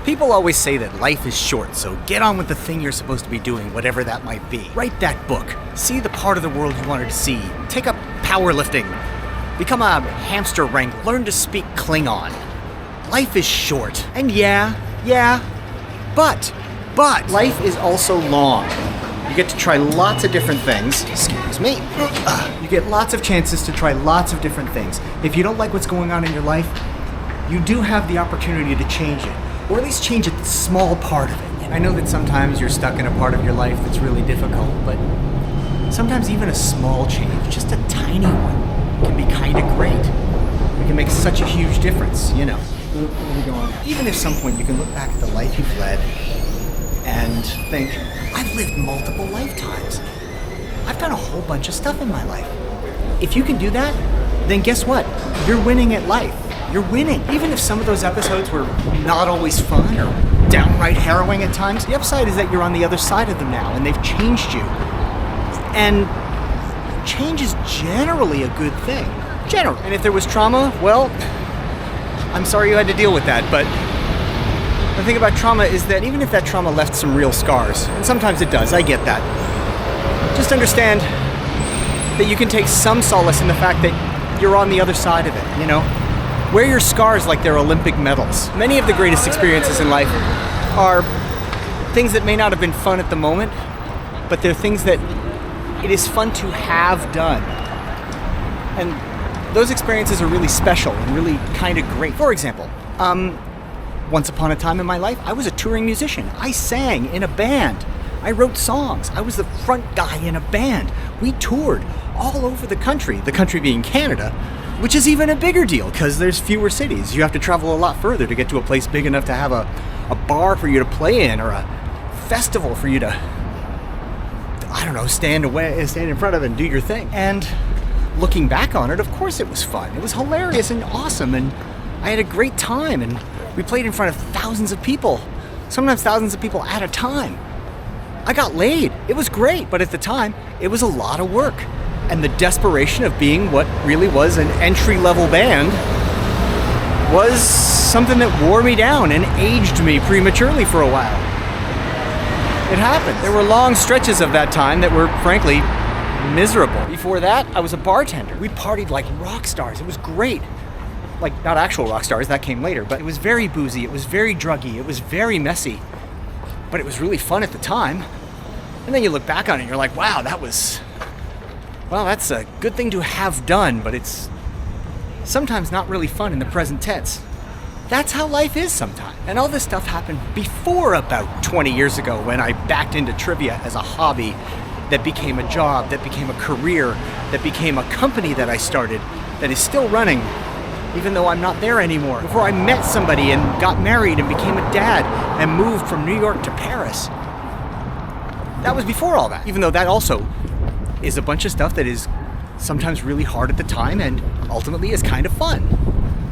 People always say that life is short, so get on with the thing you're supposed to be doing, whatever that might be. Write that book. See the part of the world you wanted to see. Take up powerlifting. Become a hamster wrangler. Learn to speak Klingon. Life is short. And but life is also long. You get to try lots of different things. Excuse me. You get lots of chances to try lots of different things. If you don't like what's going on in your life, you do have the opportunity to change it. Or at least change a small part of it. I know that sometimes you're stuck in a part of your life that's really difficult, but sometimes even a small change, just a tiny one, can be kind of great. It can make such a huge difference, you know. Where are we going? Even if at some point you can look back at the life you've led and think, I've lived multiple lifetimes. I've done a whole bunch of stuff in my life. If you can do that, then guess what? You're winning at life. You're winning. Even if some of those episodes were not always fun or downright harrowing at times, the upside is that you're on the other side of them now and they've changed you. And change is generally a good thing. Generally. And if there was trauma, well, I'm sorry you had to deal with that, but the thing about trauma is that even if that trauma left some real scars, and sometimes it does, I get that, just understand that you can take some solace in the fact that you're on the other side of it, you know? Wear your scars like they're Olympic medals. Many of the greatest experiences in life are things that may not have been fun at the moment, but they're things that it is fun to have done. And those experiences are really special and really kind of great. For example, once upon a time in my life, I was a touring musician. I sang in a band. I wrote songs. I was the front guy in a band. We toured all over the country being Canada, which is even a bigger deal because there's fewer cities. You have to travel a lot further to get to a place big enough to have a bar for you to play in or a festival for you to, I don't know, stand in front of and do your thing. And looking back on it, of course it was fun. It was hilarious and awesome, and I had a great time, and we played in front of thousands of people, sometimes thousands of people at a time. I got laid. It was great, but at the time, it was a lot of work. And the desperation of being what really was an entry-level band was something that wore me down and aged me prematurely for a while. It happened. There were long stretches of that time that were, frankly, miserable. Before that, I was a bartender. We partied like rock stars. It was great. Like, not actual rock stars, that came later, but it was very boozy, it was very druggy, it was very messy. But it was really fun at the time. And then you look back on it and you're like, wow, that's a good thing to have done, but it's sometimes not really fun in the present tense. That's how life is sometimes. And all this stuff happened before about 20 years ago when I backed into trivia as a hobby that became a job, that became a career, that became a company that I started that is still running, even though I'm not there anymore. Before I met somebody and got married and became a dad and moved from New York to Paris. That was before all that, even though that also is a bunch of stuff that is sometimes really hard at the time and ultimately is kind of fun.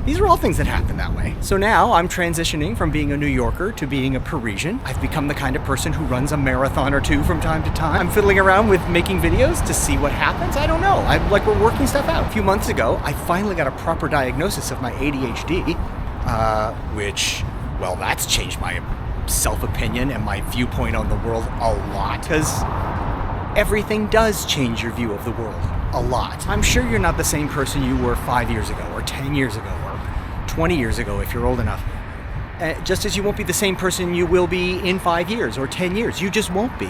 These are all things that happen that way. So now I'm transitioning from being a New Yorker to being a Parisian. I've become the kind of person who runs a marathon or two from time to time. I'm fiddling around with making videos to see what happens. I don't know. We're working stuff out. A few months ago, I finally got a proper diagnosis of my ADHD, which, well, that's changed my self-opinion and my viewpoint on the world a lot. Because everything does change your view of the world a lot. I'm sure you're not the same person you were 5 years ago or 10 years ago or 20 years ago if you're old enough. Just as you won't be the same person you will be in 5 years or 10 years. You just won't be.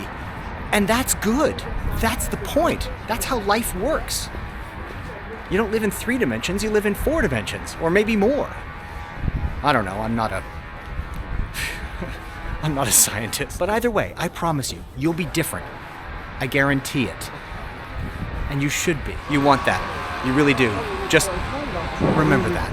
And that's good. That's the point. That's how life works. You don't live in 3 dimensions, you live in 4 dimensions, or maybe more. I don't know, I'm not a scientist. But either way, I promise you, you'll be different. I guarantee it. And you should be. You want that. You really do. Just remember that.